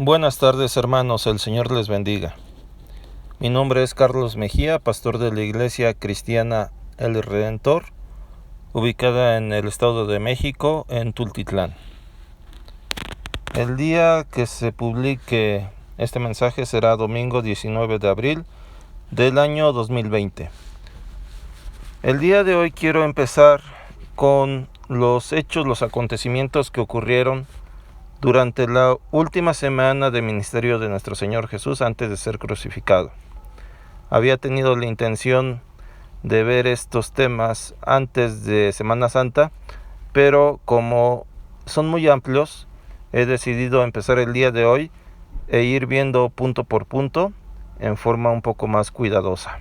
Buenas tardes, hermanos, el Señor les bendiga. Mi nombre es Carlos Mejía, pastor de la Iglesia Cristiana El Redentor, ubicada en el Estado de México, en Tultitlán. El día que se publique este mensaje será domingo 19 de abril del año 2020. El día de hoy quiero empezar con los hechos, los acontecimientos que ocurrieron durante la última semana de ministerio de nuestro Señor Jesús antes de ser crucificado. Había tenido la intención de ver estos temas antes de Semana Santa, pero como son muy amplios, he decidido empezar el día de hoy e ir viendo punto por punto en forma un poco más cuidadosa.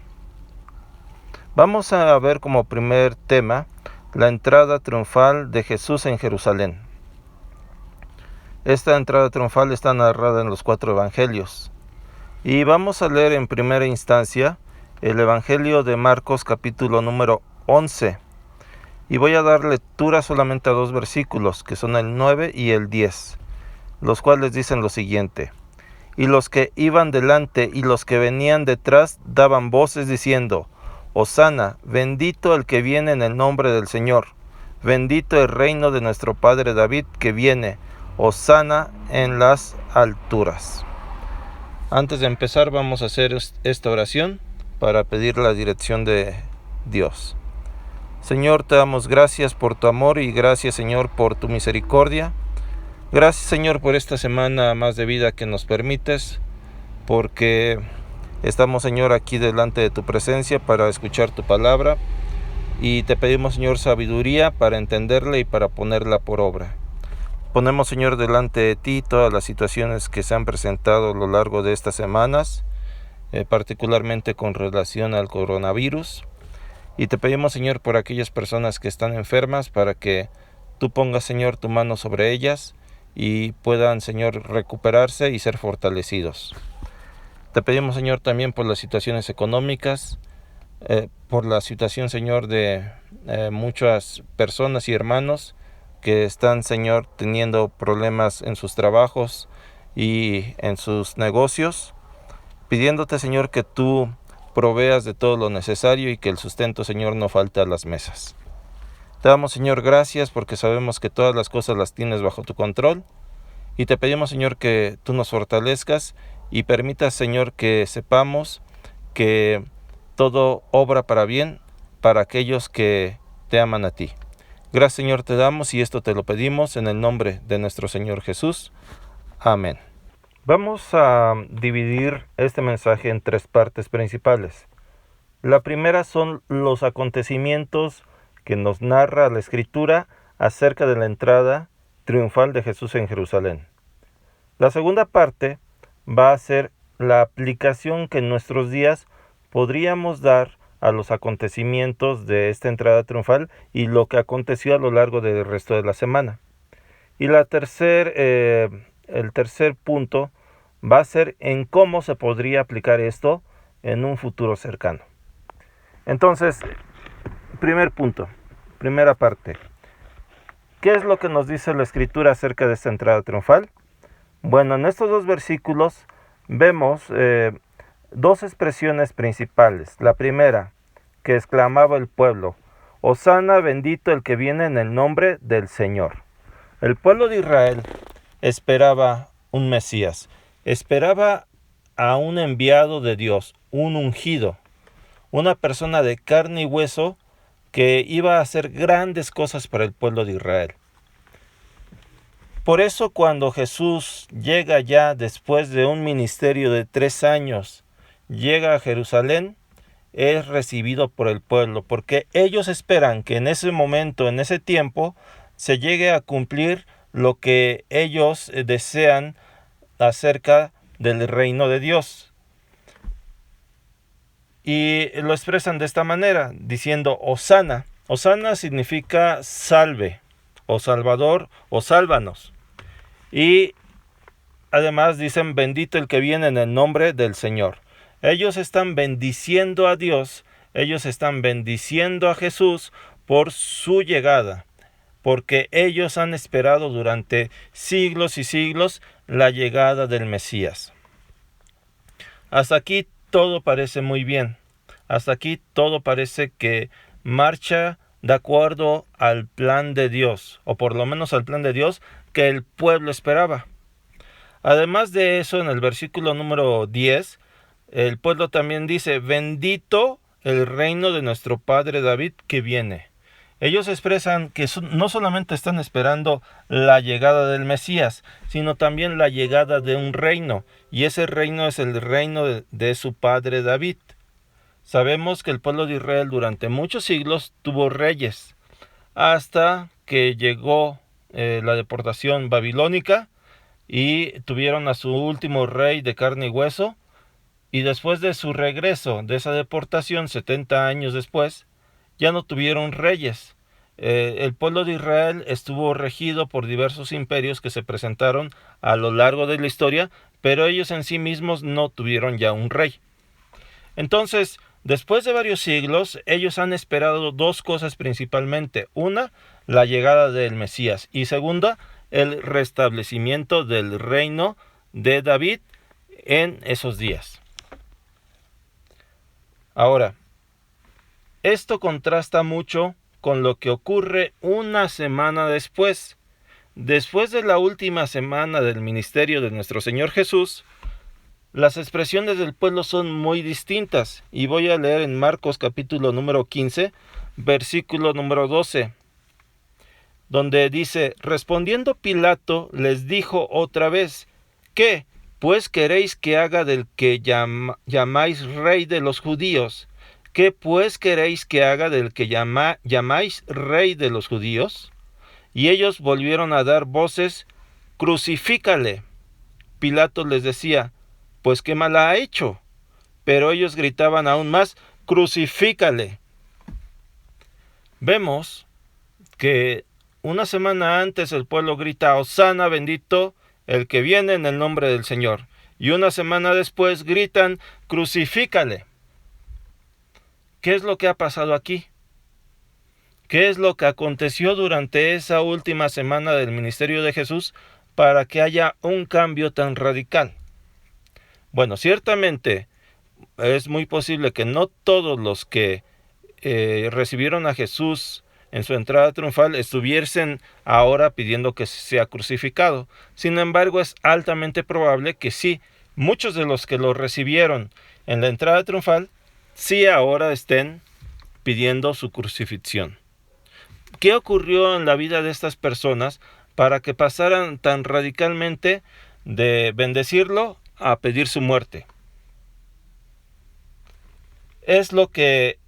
Vamos a ver como primer tema la entrada triunfal de Jesús en Jerusalén. Esta entrada triunfal está narrada en los 4 evangelios. Y vamos a leer en primera instancia el Evangelio de Marcos capítulo número 11. Y voy a dar lectura solamente a 2 versículos, que son el 9 y el 10, los cuales dicen lo siguiente. Y los que iban delante y los que venían detrás daban voces diciendo: Hosana, bendito el que viene en el nombre del Señor, bendito el reino de nuestro padre David que viene, Hosana en las alturas. Antes de empezar vamos a hacer esta oración para pedir la dirección de Dios. Señor, te damos gracias por tu amor y gracias, Señor, por tu misericordia. Gracias, Señor, por esta semana más de vida que nos permites, porque estamos, Señor, aquí delante de tu presencia para escuchar tu palabra y te pedimos, Señor, sabiduría para entenderla y para ponerla por obra. Ponemos, Señor, delante de ti todas las situaciones que se han presentado a lo largo de estas semanas, particularmente con relación al coronavirus. Y te pedimos, Señor, por aquellas personas que están enfermas, para que tú pongas, Señor, tu mano sobre ellas y puedan, Señor, recuperarse y ser fortalecidos. Te pedimos, Señor, también por las situaciones económicas, por la situación, Señor, de muchas personas y hermanos que están, Señor, teniendo problemas en sus trabajos y en sus negocios, pidiéndote, Señor, que tú proveas de todo lo necesario y que el sustento, Señor, no falte a las mesas. Te damos, Señor, gracias porque sabemos que todas las cosas las tienes bajo tu control y te pedimos, Señor, que tú nos fortalezcas y permitas, Señor, que sepamos que todo obra para bien para aquellos que te aman a ti. Gracias, Señor, te damos y esto te lo pedimos en el nombre de nuestro Señor Jesús. Amén. Vamos a dividir este mensaje en 3 partes principales. La primera son los acontecimientos que nos narra la Escritura acerca de la entrada triunfal de Jesús en Jerusalén. La segunda parte va a ser la aplicación que en nuestros días podríamos dar a los acontecimientos de esta entrada triunfal y lo que aconteció a lo largo del resto de la semana. Y el tercer punto va a ser en cómo se podría aplicar esto en un futuro cercano. Entonces, primer punto, primera parte. ¿Qué es lo que nos dice la Escritura acerca de esta entrada triunfal? Bueno, en estos 2 versículos vemos 2 expresiones principales. La primera, que exclamaba el pueblo: Hosana, bendito el que viene en el nombre del Señor. El pueblo de Israel esperaba un Mesías, esperaba a un enviado de Dios, un ungido, una persona de carne y hueso que iba a hacer grandes cosas para el pueblo de Israel. Por eso cuando Jesús llega ya después de un ministerio de 3 años, llega a Jerusalén, es recibido por el pueblo, porque ellos esperan que en ese momento, en ese tiempo, se llegue a cumplir lo que ellos desean acerca del reino de Dios. Y lo expresan de esta manera, diciendo Hosana. Hosana significa salve, o salvador, o sálvanos. Y además dicen bendito el que viene en el nombre del Señor. Ellos están bendiciendo a Dios, ellos están bendiciendo a Jesús por su llegada, porque ellos han esperado durante siglos y siglos la llegada del Mesías. Hasta aquí todo parece muy bien. Hasta aquí todo parece que marcha de acuerdo al plan de Dios, o por lo menos al plan de Dios que el pueblo esperaba. Además de eso, en el versículo número 10, el pueblo también dice: bendito el reino de nuestro padre David que viene. Ellos expresan que no solamente están esperando la llegada del Mesías, sino también la llegada de un reino, y ese reino es el reino de su padre David. Sabemos que el pueblo de Israel durante muchos siglos tuvo reyes, hasta que llegó la deportación babilónica y tuvieron a su último rey de carne y hueso, y después de su regreso de esa deportación, 70 años después, ya no tuvieron reyes. El pueblo de Israel estuvo regido por diversos imperios que se presentaron a lo largo de la historia, pero ellos en sí mismos no tuvieron ya un rey. Entonces, después de varios siglos, ellos han esperado dos cosas principalmente. Una, la llegada del Mesías, y segunda, el restablecimiento del reino de David en esos días. Ahora, esto contrasta mucho con lo que ocurre una semana después. Después de la última semana del ministerio de nuestro Señor Jesús, las expresiones del pueblo son muy distintas, y voy a leer en Marcos capítulo número 15, versículo número 12, donde dice: respondiendo Pilato les dijo otra vez: ¿qué pues queréis que haga del que llamáis rey de los judíos? ¿Qué pues queréis que haga del que llamáis rey de los judíos? Y ellos volvieron a dar voces: crucifícale. Pilato les decía: pues qué mal ha hecho. Pero ellos gritaban aún más: crucifícale. Vemos que una semana antes el pueblo grita: Hosana, bendito el que viene en el nombre del Señor. Y una semana después gritan: crucifícale. ¿Qué es lo que ha pasado aquí? ¿Qué es lo que aconteció durante esa última semana del ministerio de Jesús para que haya un cambio tan radical? Bueno, ciertamente es muy posible que no todos los que recibieron a Jesús en su entrada triunfal estuviesen ahora pidiendo que sea crucificado. Sin embargo, es altamente probable que sí, muchos de los que lo recibieron en la entrada triunfal, sí ahora estén pidiendo su crucifixión. ¿Qué ocurrió en la vida de estas personas para que pasaran tan radicalmente de bendecirlo a pedir su muerte? Es lo que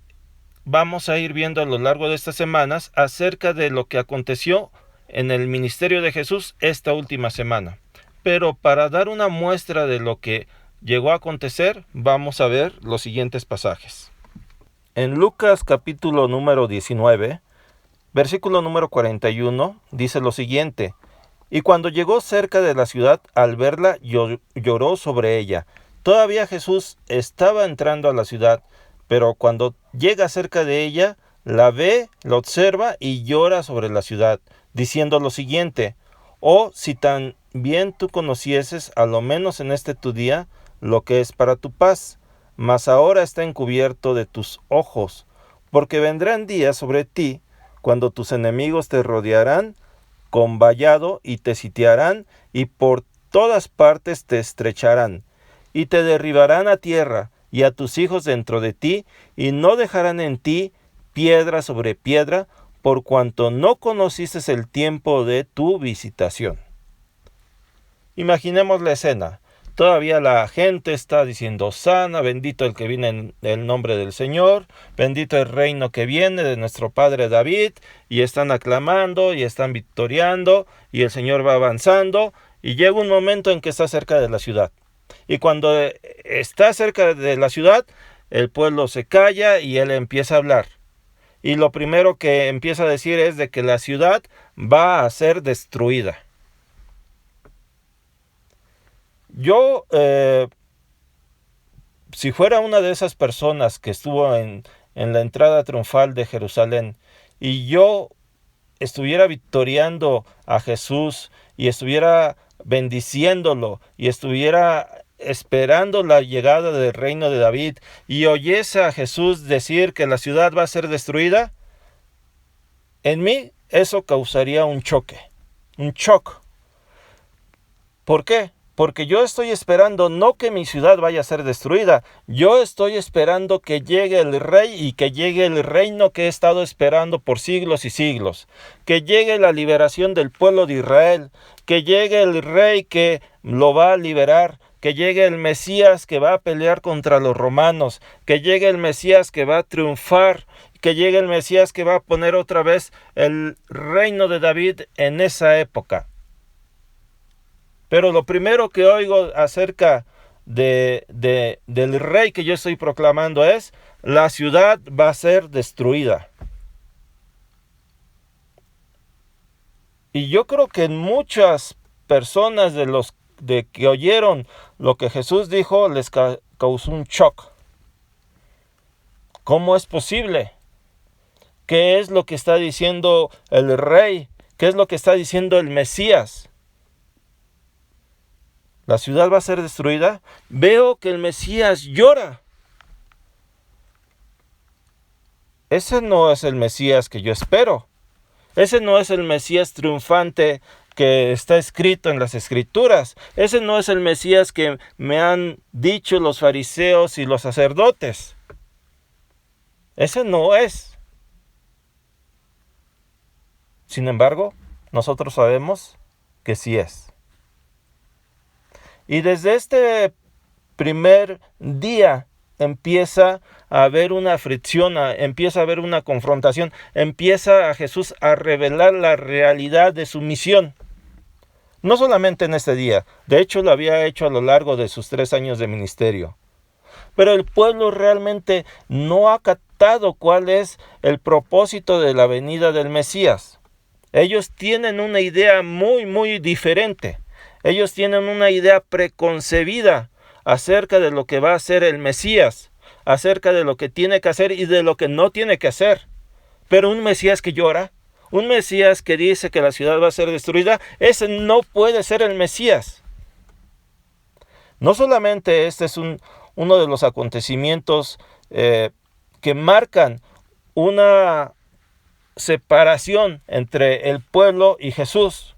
vamos a ir viendo a lo largo de estas semanas acerca de lo que aconteció en el ministerio de Jesús esta última semana. Pero para dar una muestra de lo que llegó a acontecer, vamos a ver los siguientes pasajes. En Lucas capítulo número 19, versículo número 41, dice lo siguiente: y cuando llegó cerca de la ciudad, al verla, lloró sobre ella. Todavía Jesús estaba entrando a la ciudad, pero cuando llega cerca de ella, la ve, la observa y llora sobre la ciudad, diciendo lo siguiente: oh, si tan bien tú conocieses, a lo menos en este tu día, lo que es para tu paz, mas ahora está encubierto de tus ojos, porque vendrán días sobre ti, cuando tus enemigos te rodearán con vallado y te sitiarán, y por todas partes te estrecharán, y te derribarán a tierra, y a tus hijos dentro de ti, y no dejarán en ti piedra sobre piedra, por cuanto no conociste el tiempo de tu visitación. Imaginemos la escena. Todavía la gente está diciendo: Hosana, bendito el que viene en el nombre del Señor, bendito el reino que viene de nuestro padre David, y están aclamando y están victoriando, y el Señor va avanzando, y llega un momento en que está cerca de la ciudad. Y cuando está cerca de la ciudad, el pueblo se calla y él empieza a hablar. Y lo primero que empieza a decir es de que la ciudad va a ser destruida. Yo, si fuera una de esas personas que estuvo en la entrada triunfal de Jerusalén, y yo estuviera victoriando a Jesús y estuviera bendiciéndolo y estuviera esperando la llegada del reino de David y oyese a Jesús decir que la ciudad va a ser destruida, en mí eso causaría un choque, un shock. ¿Por qué? Porque yo estoy esperando no que mi ciudad vaya a ser destruida, yo estoy esperando que llegue el rey y que llegue el reino que he estado esperando por siglos y siglos, que llegue la liberación del pueblo de Israel, que llegue el rey que lo va a liberar, que llegue el Mesías que va a pelear contra los romanos, que llegue el Mesías que va a triunfar, que llegue el Mesías que va a poner otra vez el reino de David en esa época. Pero lo primero que oigo acerca del rey que yo estoy proclamando es: la ciudad va a ser destruida. Y yo creo que muchas personas de que oyeron lo que Jesús dijo les causó un shock. ¿Cómo es posible? ¿Qué es lo que está diciendo el rey? ¿Qué es lo que está diciendo el Mesías? ¿La ciudad va a ser destruida? Veo que el Mesías llora. Ese no es el Mesías que yo espero. Ese no es el Mesías triunfante que está escrito en las Escrituras. Ese no es el Mesías que me han dicho los fariseos y los sacerdotes. Ese no es. Sin embargo, nosotros sabemos que sí es. Y desde este primer día empieza a haber una fricción, empieza a haber una confrontación, empieza a Jesús a revelar la realidad de su misión. No solamente en este día, de hecho lo había hecho a lo largo de sus 3 años de ministerio. Pero el pueblo realmente no ha captado cuál es el propósito de la venida del Mesías. Ellos tienen una idea muy diferente. Ellos tienen una idea preconcebida acerca de lo que va a hacer el Mesías, acerca de lo que tiene que hacer y de lo que no tiene que hacer. Pero un Mesías que llora, un Mesías que dice que la ciudad va a ser destruida, ese no puede ser el Mesías. No solamente este es uno de los acontecimientos que marcan una separación entre el pueblo y Jesús.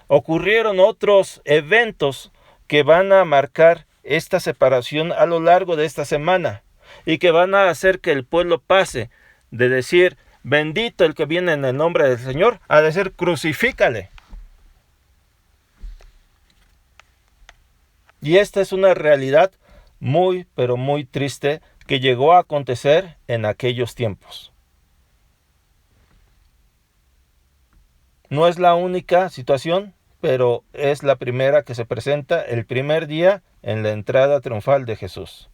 Ocurrieron otros eventos que van a marcar esta separación a lo largo de esta semana y que van a hacer que el pueblo pase de decir bendito el que viene en el nombre del Señor a decir crucifícale. Y esta es una realidad muy pero muy triste que llegó a acontecer en aquellos tiempos. No es la única situación, pero es la primera que se presenta el primer día en la entrada triunfal de Jesús.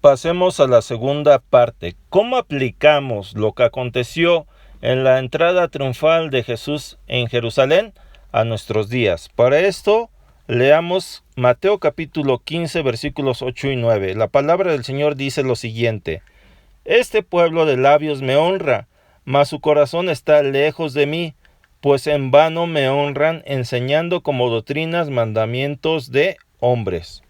Pasemos a la segunda parte. ¿Cómo aplicamos lo que aconteció en la entrada triunfal de Jesús en Jerusalén a nuestros días? Para esto, leamos Mateo capítulo 15, versículos 8 y 9. La palabra del Señor dice lo siguiente: Este pueblo de labios me honra, mas su corazón está lejos de mí, pues en vano me honran, enseñando como doctrinas mandamientos de hombres.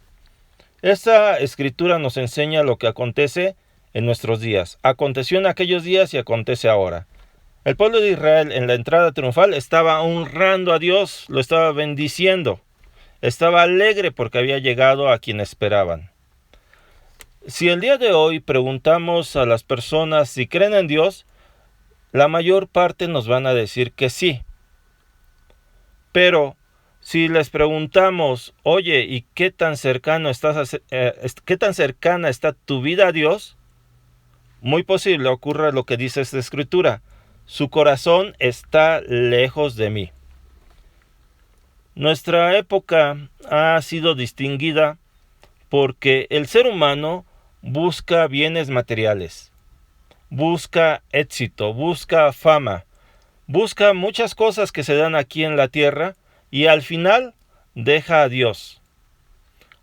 Esta escritura nos enseña lo que acontece en nuestros días. Aconteció en aquellos días y acontece ahora. El pueblo de Israel en la entrada triunfal estaba honrando a Dios, lo estaba bendiciendo. Estaba alegre porque había llegado a quien esperaban. Si el día de hoy preguntamos a las personas si creen en Dios, la mayor parte nos van a decir que sí. Pero si les preguntamos, oye, ¿y qué tan cercana está tu vida a Dios? Muy posible ocurra lo que dice esta escritura: su corazón está lejos de mí. Nuestra época ha sido distinguida porque el ser humano busca bienes materiales, busca éxito, busca fama, busca muchas cosas que se dan aquí en la tierra y al final deja a Dios.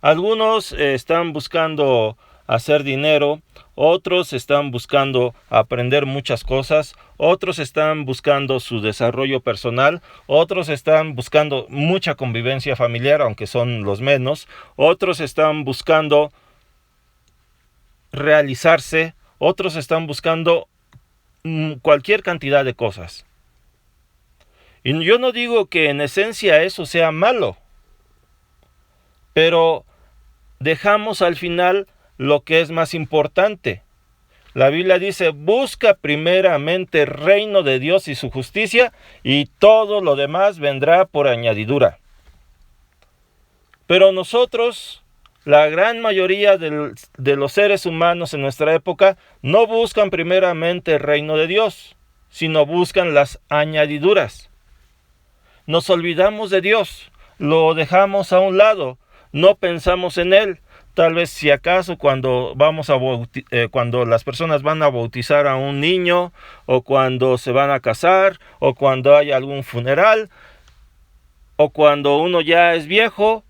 Algunos están buscando hacer dinero, otros están buscando aprender muchas cosas, otros están buscando su desarrollo personal, otros están buscando mucha convivencia familiar, aunque son los menos, otros están buscando realizarse, otros están buscando cualquier cantidad de cosas. Y yo no digo que en esencia eso sea malo, pero dejamos al final lo que es más importante. La Biblia dice, busca primeramente el reino de Dios y su justicia, y todo lo demás vendrá por añadidura. Pero nosotros, la gran mayoría de los seres humanos en nuestra época, no buscan primeramente el reino de Dios, sino buscan las añadiduras. Nos olvidamos de Dios, lo dejamos a un lado, no pensamos en Él. Tal vez si acaso cuando las personas van a bautizar a un niño, o cuando se van a casar, o cuando hay algún funeral, o cuando uno ya es viejo,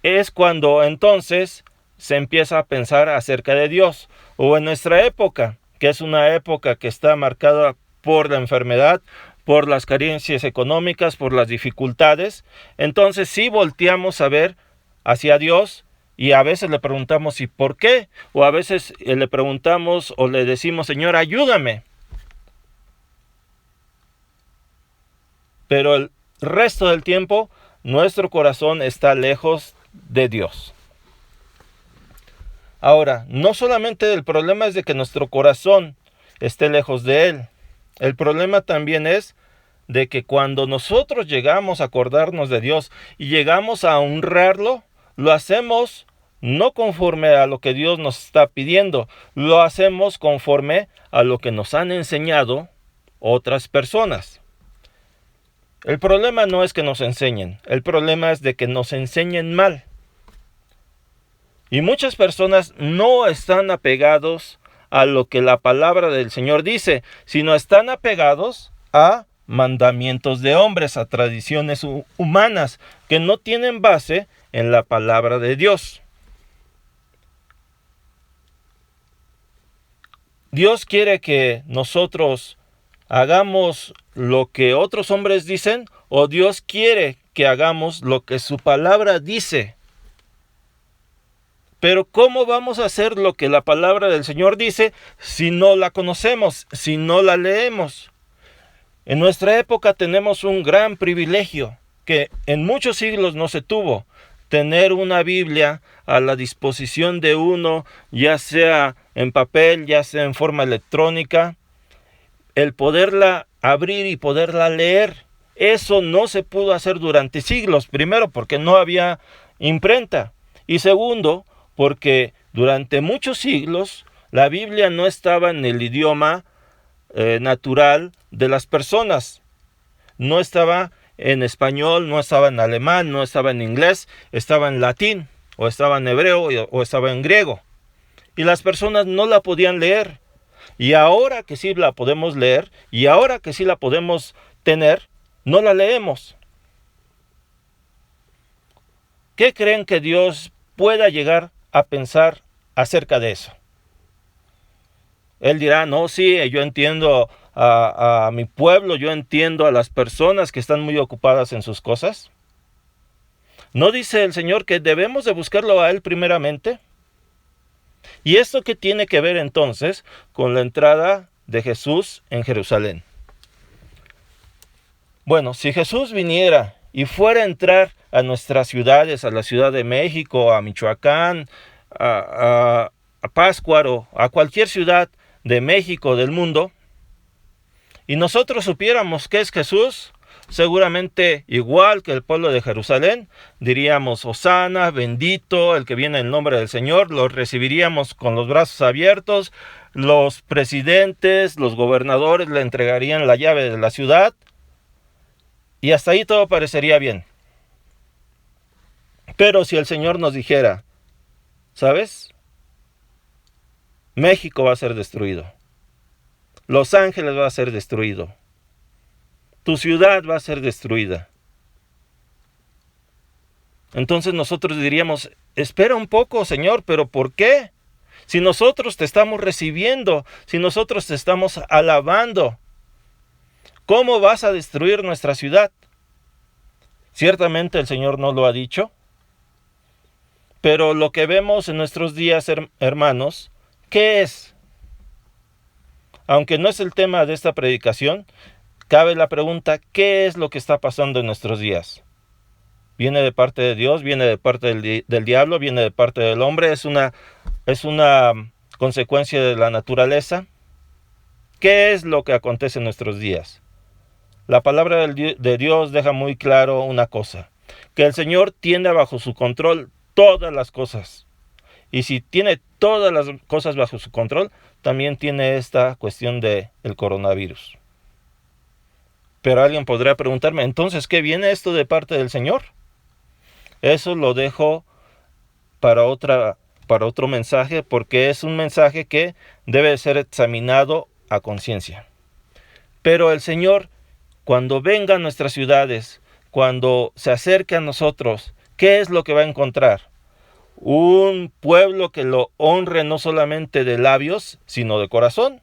es cuando entonces se empieza a pensar acerca de Dios. O en nuestra época, que es una época que está marcada por la enfermedad, por las carencias económicas, por las dificultades, entonces sí volteamos a ver hacia Dios. Y a veces le preguntamos, ¿y por qué? O a veces le preguntamos o le decimos, Señor, ayúdame. Pero el resto del tiempo, nuestro corazón está lejos de Dios. Ahora, no solamente el problema es de que nuestro corazón esté lejos de Él. El problema también es de que cuando nosotros llegamos a acordarnos de Dios y llegamos a honrarlo, lo hacemos no conforme a lo que Dios nos está pidiendo, lo hacemos conforme a lo que nos han enseñado otras personas. El problema no es que nos enseñen, el problema es de que nos enseñen mal. Y muchas personas no están apegados a lo que la palabra del Señor dice, sino están apegados a mandamientos de hombres, a tradiciones humanas que no tienen base en la palabra de Dios. Dios quiere que nosotros hagamos lo que otros hombres dicen, o Dios quiere que hagamos lo que su palabra dice. Pero ¿cómo vamos a hacer lo que la palabra del Señor dice si no la conocemos, si no la leemos? En nuestra época tenemos un gran privilegio que en muchos siglos no se tuvo: tener una Biblia a la disposición de uno, ya sea en papel, ya sea en forma electrónica, el poderla abrir y poderla leer. Eso no se pudo hacer durante siglos, primero porque no había imprenta, y segundo porque durante muchos siglos la Biblia no estaba en el idioma natural de las personas. No estaba en español, no estaba en alemán, no estaba en inglés, estaba en latín, o estaba en hebreo, o estaba en griego. Y las personas no la podían leer. Y ahora que sí la podemos leer, y ahora que sí la podemos tener, no la leemos. ¿Qué creen que Dios pueda llegar a pensar acerca de eso? Él dirá, no, sí, yo entiendo a mi pueblo, yo entiendo a las personas que están muy ocupadas en sus cosas. ¿No dice el Señor que debemos de buscarlo a Él primeramente? ¿Y esto qué tiene que ver entonces con la entrada de Jesús en Jerusalén? Bueno, si Jesús viniera y fuera a entrar a nuestras ciudades, a la Ciudad de México, a Michoacán, a Pátzcuaro, a cualquier ciudad de México, del mundo, y nosotros supiéramos que es Jesús, seguramente igual que el pueblo de Jerusalén, diríamos, Hosana, bendito el que viene en nombre del Señor, lo recibiríamos con los brazos abiertos, los presidentes, los gobernadores le entregarían la llave de la ciudad, y hasta ahí todo parecería bien. Pero si el Señor nos dijera, ¿sabes? México va a ser destruido. Los Ángeles va a ser destruido. Tu ciudad va a ser destruida. Entonces nosotros diríamos, espera un poco, Señor, ¿pero por qué? Si nosotros te estamos recibiendo, si nosotros te estamos alabando, ¿cómo vas a destruir nuestra ciudad? Ciertamente el Señor no lo ha dicho, pero lo que vemos en nuestros días, hermanos, ¿qué es? Aunque no es el tema de esta predicación, cabe la pregunta, ¿qué es lo que está pasando en nuestros días? ¿Viene de parte de Dios? ¿Viene de parte del diablo? ¿Viene de parte del hombre? ¿Es una consecuencia de la naturaleza? ¿Qué es lo que acontece en nuestros días? La palabra de Dios deja muy claro una cosa, que el Señor tiene bajo su control todas las cosas. Y si tiene todas las cosas bajo su control, también tiene esta cuestión del coronavirus. Pero alguien podría preguntarme, entonces, ¿qué viene esto de parte del Señor? Eso lo dejo para otro mensaje, porque es un mensaje que debe ser examinado a conciencia. Pero el Señor, cuando venga a nuestras ciudades, cuando se acerque a nosotros, ¿qué es lo que va a encontrar? Un pueblo que lo honre no solamente de labios, sino de corazón.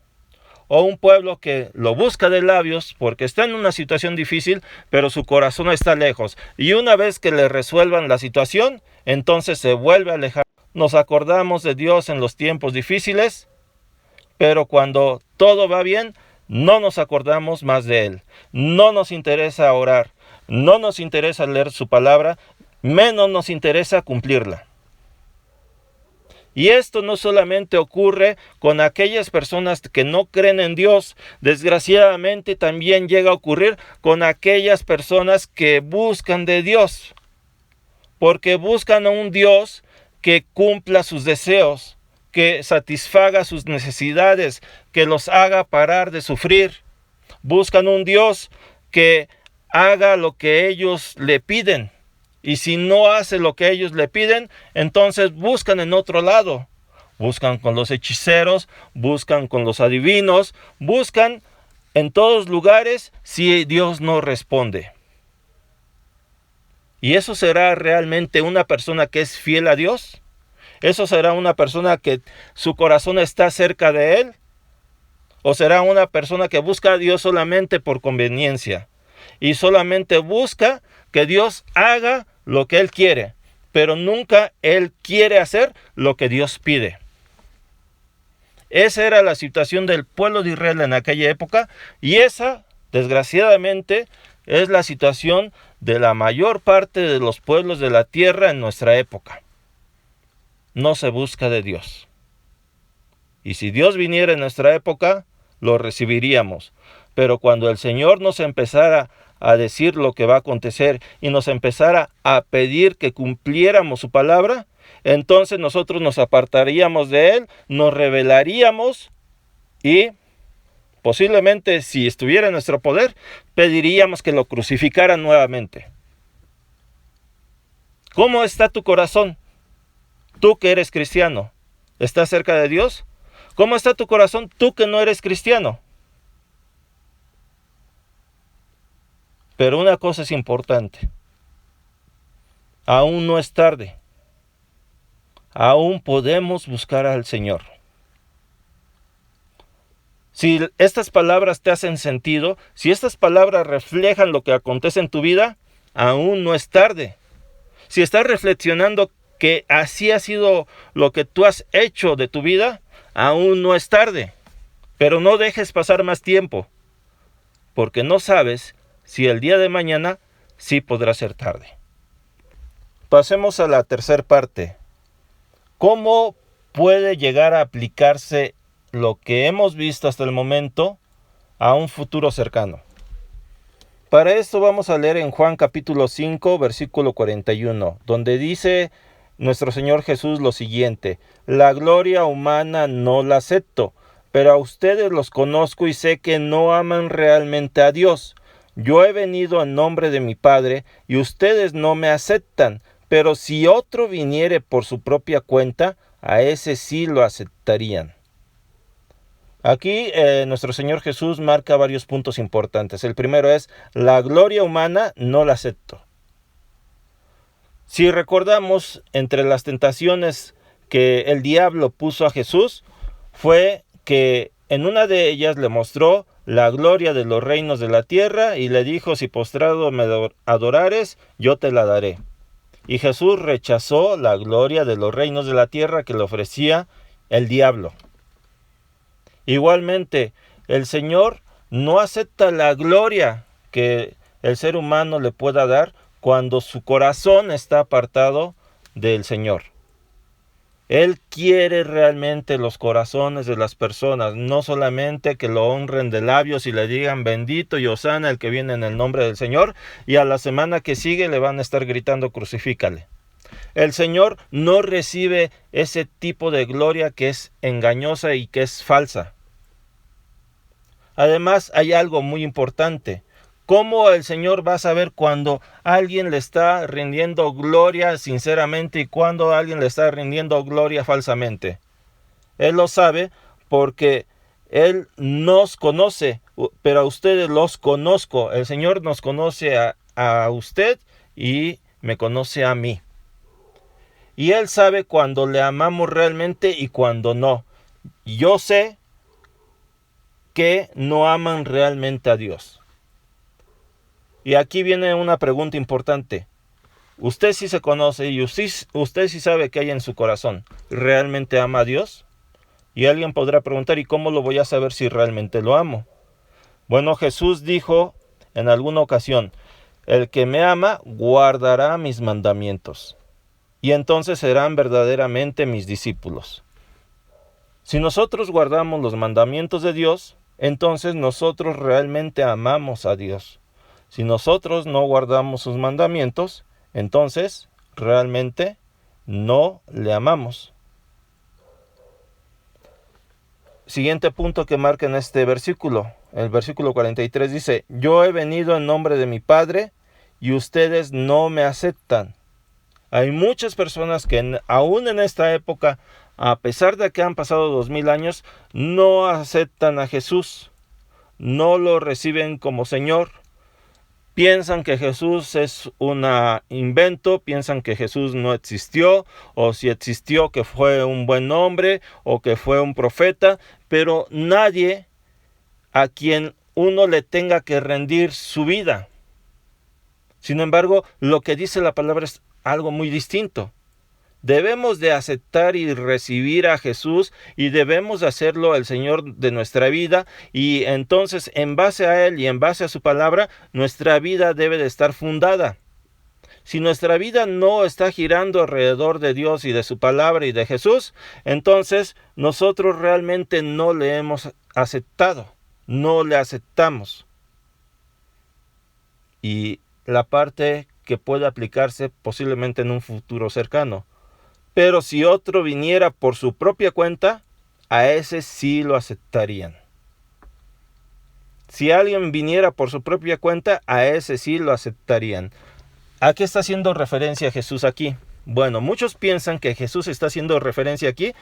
O un pueblo que lo busca de labios porque está en una situación difícil, pero su corazón está lejos. Y una vez que le resuelvan la situación, entonces se vuelve a alejar. Nos acordamos de Dios en los tiempos difíciles, pero cuando todo va bien, no nos acordamos más de Él. No nos interesa orar, no nos interesa leer su palabra, menos nos interesa cumplirla. Y esto no solamente ocurre con aquellas personas que no creen en Dios, desgraciadamente también llega a ocurrir con aquellas personas que buscan de Dios, porque buscan a un Dios que cumpla sus deseos, que satisfaga sus necesidades, que los haga parar de sufrir. Buscan un Dios que haga lo que ellos le piden. Y si no hace lo que ellos le piden, entonces buscan en otro lado. Buscan con los hechiceros, buscan con los adivinos, buscan en todos lugares si Dios no responde. ¿Y eso será realmente una persona que es fiel a Dios? ¿Eso será una persona que su corazón está cerca de Él? ¿O será una persona que busca a Dios solamente por conveniencia? Y solamente busca que Dios haga lo que Él quiere, pero nunca Él quiere hacer lo que Dios pide. Esa era la situación del pueblo de Israel en aquella época, y esa, desgraciadamente, es la situación de la mayor parte de los pueblos de la tierra en nuestra época. No se busca de Dios. Y si Dios viniera en nuestra época, lo recibiríamos. Pero cuando el Señor nos empezara a decir lo que va a acontecer y nos empezara a pedir que cumpliéramos su palabra, entonces nosotros nos apartaríamos de Él, nos rebelaríamos y posiblemente, si estuviera en nuestro poder, pediríamos que lo crucificaran nuevamente. ¿Cómo está tu corazón? Tú que eres cristiano, ¿estás cerca de Dios? ¿Cómo está tu corazón tú que no eres cristiano? Pero una cosa es importante. Aún no es tarde. Aún podemos buscar al Señor. Si estas palabras te hacen sentido, si estas palabras reflejan lo que acontece en tu vida, aún no es tarde. Si estás reflexionando que así ha sido lo que tú has hecho de tu vida, aún no es tarde. Pero no dejes pasar más tiempo, porque no sabes si el día de mañana sí podrá ser tarde. Pasemos a la tercera parte. ¿Cómo puede llegar a aplicarse lo que hemos visto hasta el momento a un futuro cercano? Para esto vamos a leer en Juan capítulo 5, versículo 41, donde dice nuestro Señor Jesús lo siguiente: la gloria humana no la acepto, pero a ustedes los conozco y sé que no aman realmente a Dios. Yo he venido en nombre de mi Padre y ustedes no me aceptan, pero si otro viniere por su propia cuenta, a ese sí lo aceptarían. Aquí nuestro Señor Jesús marca varios puntos importantes. El primero es, la gloria humana no la acepto. Si recordamos, entre las tentaciones que el diablo puso a Jesús fue que en una de ellas le mostró la gloria de los reinos de la tierra y le dijo: si postrado me adorares, yo te la daré. Y Jesús rechazó la gloria de los reinos de la tierra que le ofrecía el diablo. Igualmente, el Señor no acepta la gloria que el ser humano le pueda dar cuando su corazón está apartado del Señor. Él quiere realmente los corazones de las personas, no solamente que lo honren de labios y le digan bendito y hosana el que viene en el nombre del Señor, y a la semana que sigue le van a estar gritando crucifícale. El Señor no recibe ese tipo de gloria que es engañosa y que es falsa. Además, hay algo muy importante. ¿Cómo el Señor va a saber cuando alguien le está rindiendo gloria sinceramente y cuando alguien le está rindiendo gloria falsamente? Él lo sabe porque Él nos conoce, pero a ustedes los conozco. El Señor nos conoce a usted y me conoce a mí. Y Él sabe cuando le amamos realmente y cuando no. Yo sé que no aman realmente a Dios. Y aquí viene una pregunta importante. Usted sí se conoce y usted sí sabe qué hay en su corazón. ¿Realmente ama a Dios? Y alguien podrá preguntar: ¿y cómo lo voy a saber si realmente lo amo? Bueno, Jesús dijo en alguna ocasión: el que me ama guardará mis mandamientos, y entonces serán verdaderamente mis discípulos. Si nosotros guardamos los mandamientos de Dios, entonces nosotros realmente amamos a Dios. Si nosotros no guardamos sus mandamientos, entonces realmente no le amamos. Siguiente punto que marca en este versículo. El versículo 43 dice: yo he venido en nombre de mi Padre y ustedes no me aceptan. Hay muchas personas que aún en esta época, a pesar de que han pasado 2000 años, no aceptan a Jesús, no lo reciben como Señor. Piensan que Jesús es un invento, piensan que Jesús no existió, o si existió que fue un buen hombre, o que fue un profeta, pero nadie a quien uno le tenga que rendir su vida. Sin embargo, lo que dice la palabra es algo muy distinto. Debemos de aceptar y recibir a Jesús y debemos de hacerlo el Señor de nuestra vida, y entonces en base a Él y en base a su palabra, nuestra vida debe de estar fundada. Si nuestra vida no está girando alrededor de Dios y de su palabra y de Jesús, entonces nosotros realmente no le hemos aceptado, no le aceptamos. Y la parte que puede aplicarse posiblemente en un futuro cercano. Pero si otro viniera por su propia cuenta, a ese sí lo aceptarían. Si alguien viniera por su propia cuenta, a ese sí lo aceptarían. ¿A qué está haciendo referencia Jesús aquí? Bueno, muchos piensan que Jesús está haciendo referencia aquí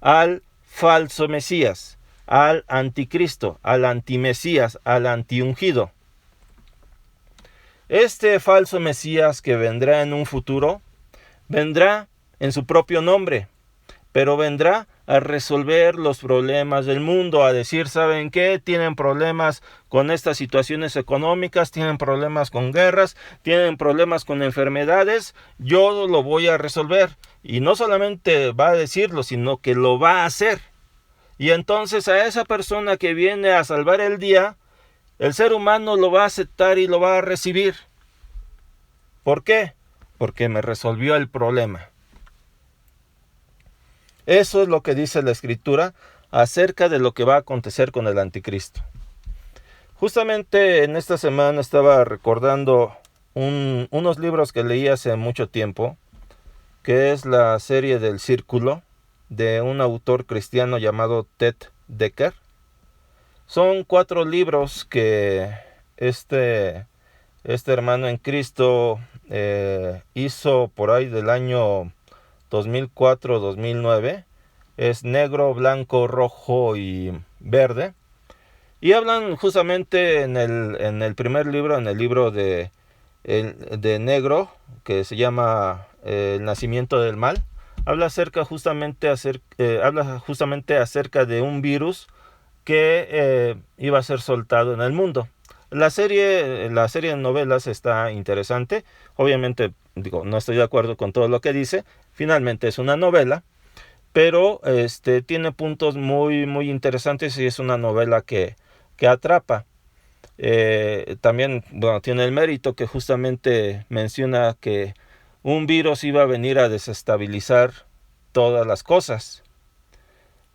al falso Mesías, al anticristo, al antimesías, al antiungido. Este falso Mesías que vendrá en un futuro, vendrá en su propio nombre, pero vendrá a resolver los problemas del mundo, a decir: ¿saben qué? Tienen problemas con estas situaciones económicas, tienen problemas con guerras, tienen problemas con enfermedades, yo lo voy a resolver. Y no solamente va a decirlo, sino que lo va a hacer. Y entonces a esa persona que viene a salvar el día, el ser humano lo va a aceptar y lo va a recibir. ¿Por qué? Porque me resolvió el problema. Eso es lo que dice la Escritura acerca de lo que va a acontecer con el anticristo. Justamente en esta semana estaba recordando unos libros que leí hace mucho tiempo, que es la serie del Círculo, de un autor cristiano llamado Ted Decker. Son 4 libros que este hermano en Cristo hizo por ahí del año 2004-2009. Es negro, blanco, rojo y verde. Y hablan justamente en el primer libro, en el libro de negro, que se llama El nacimiento del mal. habla justamente acerca de un virus que iba a ser soltado en el mundo. La serie de novelas está interesante. Obviamente, no estoy de acuerdo con todo lo que dice. Finalmente es una novela, pero tiene puntos muy, muy interesantes y es una novela que atrapa. También, tiene el mérito que justamente menciona que un virus iba a venir a desestabilizar todas las cosas.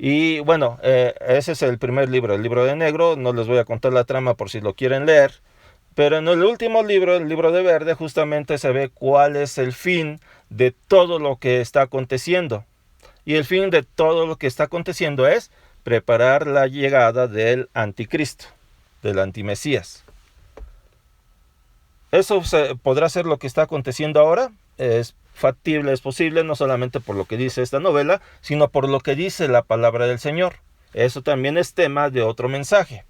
Y bueno, ese es el primer libro, el libro de negro. No les voy a contar la trama por si lo quieren leer. Pero en el último libro, el libro de verde, justamente se ve cuál es el fin de todo lo que está aconteciendo. Y el fin de todo lo que está aconteciendo es preparar la llegada del anticristo, del antimesías. ¿Eso podrá ser lo que está aconteciendo ahora? Es factible, es posible, no solamente por lo que dice esta novela, sino por lo que dice la palabra del Señor. Eso también es tema de otro mensaje.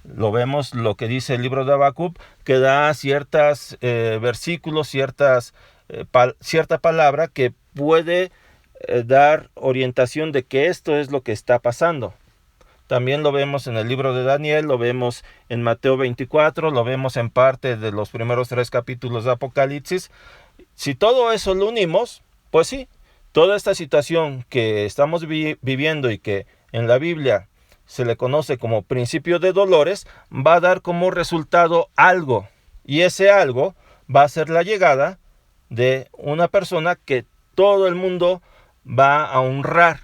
Lo vemos lo que dice el libro de Habacuc, que da ciertos versículos, cierta palabra que puede dar orientación de que esto es lo que está pasando. También lo vemos en el libro de Daniel, lo vemos en Mateo 24, lo vemos en parte de los primeros 3 capítulos de Apocalipsis. Si todo eso lo unimos, pues sí, toda esta situación que estamos viviendo y que en la Biblia se le conoce como principio de dolores, va a dar como resultado algo. Y ese algo va a ser la llegada de una persona que todo el mundo va a honrar.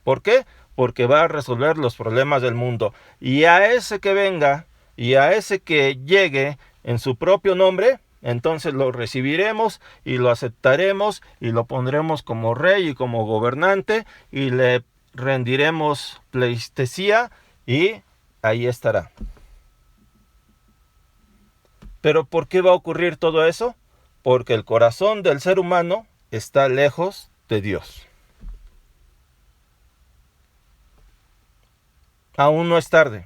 ¿Por qué? Porque va a resolver los problemas del mundo. Y a ese que venga, y a ese que llegue en su propio nombre, entonces lo recibiremos y lo aceptaremos y lo pondremos como rey y como gobernante y le rendiremos pleitesía y ahí estará. ¿Pero por qué va a ocurrir todo eso? Porque el corazón del ser humano está lejos de Dios. Aún no es tarde.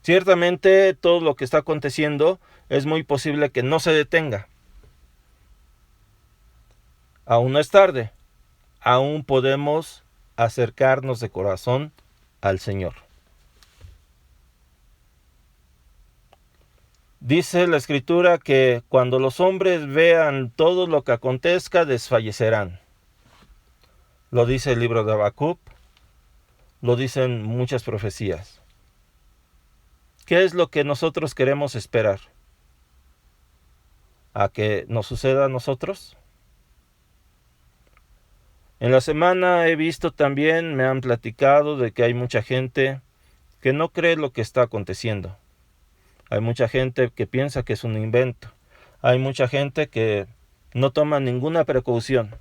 Ciertamente todo lo que está aconteciendo es muy posible que no se detenga. Aún no es tarde. Aún podemos acercarnos de corazón al Señor. Dice la Escritura que cuando los hombres vean todo lo que acontezca, desfallecerán. Lo dice el libro de Habacuc, lo dicen muchas profecías. ¿Qué es lo que nosotros queremos esperar? ¿A que nos suceda a nosotros? En la semana he visto también, me han platicado de que hay mucha gente que no cree lo que está aconteciendo. Hay mucha gente que piensa que es un invento. Hay mucha gente que no toma ninguna precaución.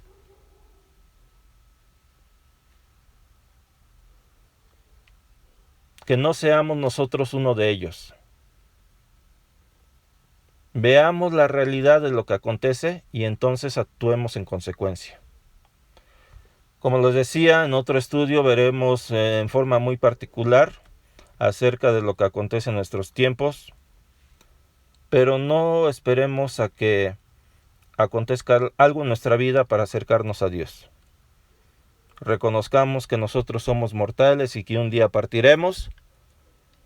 Que no seamos nosotros uno de ellos. Veamos la realidad de lo que acontece y entonces actuemos en consecuencia. Como les decía, en otro estudio veremos en forma muy particular acerca de lo que acontece en nuestros tiempos, pero no esperemos a que acontezca algo en nuestra vida para acercarnos a Dios. Reconozcamos que nosotros somos mortales y que un día partiremos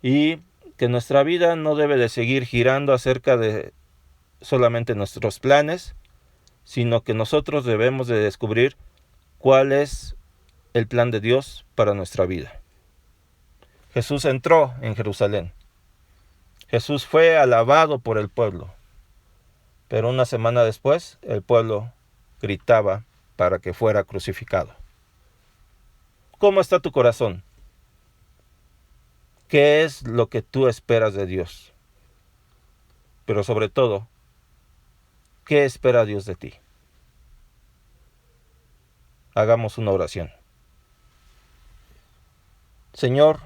y que nuestra vida no debe de seguir girando acerca de solamente nuestros planes, sino que nosotros debemos de descubrir cuál es el plan de Dios para nuestra vida. Jesús entró en Jerusalén. Jesús fue alabado por el pueblo. Pero una semana después, el pueblo gritaba para que fuera crucificado. ¿Cómo está tu corazón? ¿Qué es lo que tú esperas de Dios? Pero sobre todo, ¿qué espera Dios de ti? Hagamos una oración. Señor,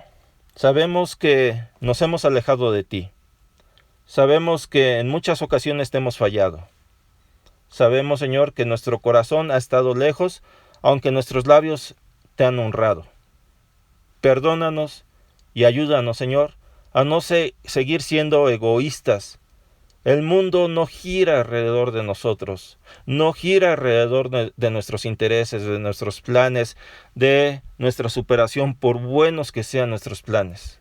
sabemos que nos hemos alejado de ti. Sabemos que en muchas ocasiones te hemos fallado. Sabemos, Señor, que nuestro corazón ha estado lejos, aunque nuestros labios te han honrado. Perdónanos y ayúdanos, Señor, a no seguir siendo egoístas, El mundo no gira alrededor de nosotros, no gira alrededor de nuestros intereses, de nuestros planes, de nuestra superación, por buenos que sean nuestros planes.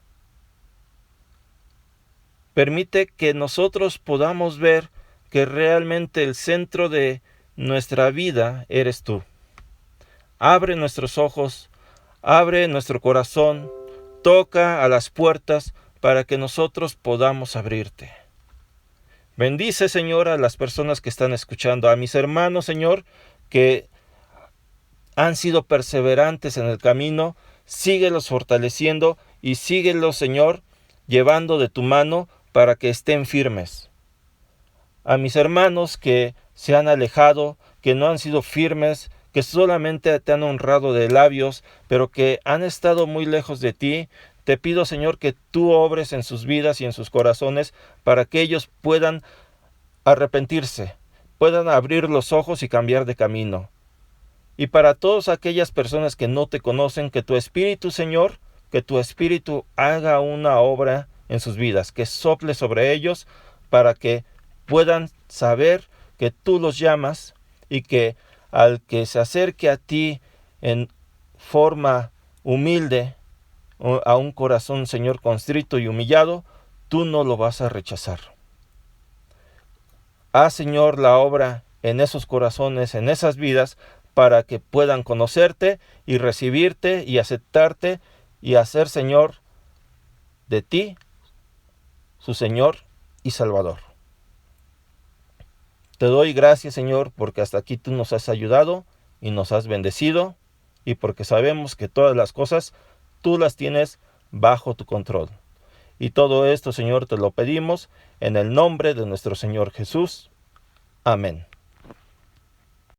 Permite que nosotros podamos ver que realmente el centro de nuestra vida eres tú. Abre nuestros ojos, abre nuestro corazón, toca a las puertas para que nosotros podamos abrirte. Bendice, Señor, a las personas que están escuchando, a mis hermanos, Señor, que han sido perseverantes en el camino. Síguelos fortaleciendo y síguelos, Señor, llevando de tu mano para que estén firmes. A mis hermanos que se han alejado, que no han sido firmes, que solamente te han honrado de labios, pero que han estado muy lejos de ti, te pido, Señor, que tú obres en sus vidas y en sus corazones para que ellos puedan arrepentirse, puedan abrir los ojos y cambiar de camino. Y para todas aquellas personas que no te conocen, que tu Espíritu, Señor, que tu Espíritu haga una obra en sus vidas, que sople sobre ellos para que puedan saber que tú los llamas y que al que se acerque a ti en forma humilde, a un corazón, Señor, constrito y humillado, tú no lo vas a rechazar. Haz, Señor, la obra en esos corazones, en esas vidas, para que puedan conocerte y recibirte y aceptarte y hacer, Señor, de ti su Señor y Salvador. Te doy gracias, Señor, porque hasta aquí tú nos has ayudado y nos has bendecido, y porque sabemos que todas las cosas tú las tienes bajo tu control. Y todo esto, Señor, te lo pedimos en el nombre de nuestro Señor Jesús. Amén.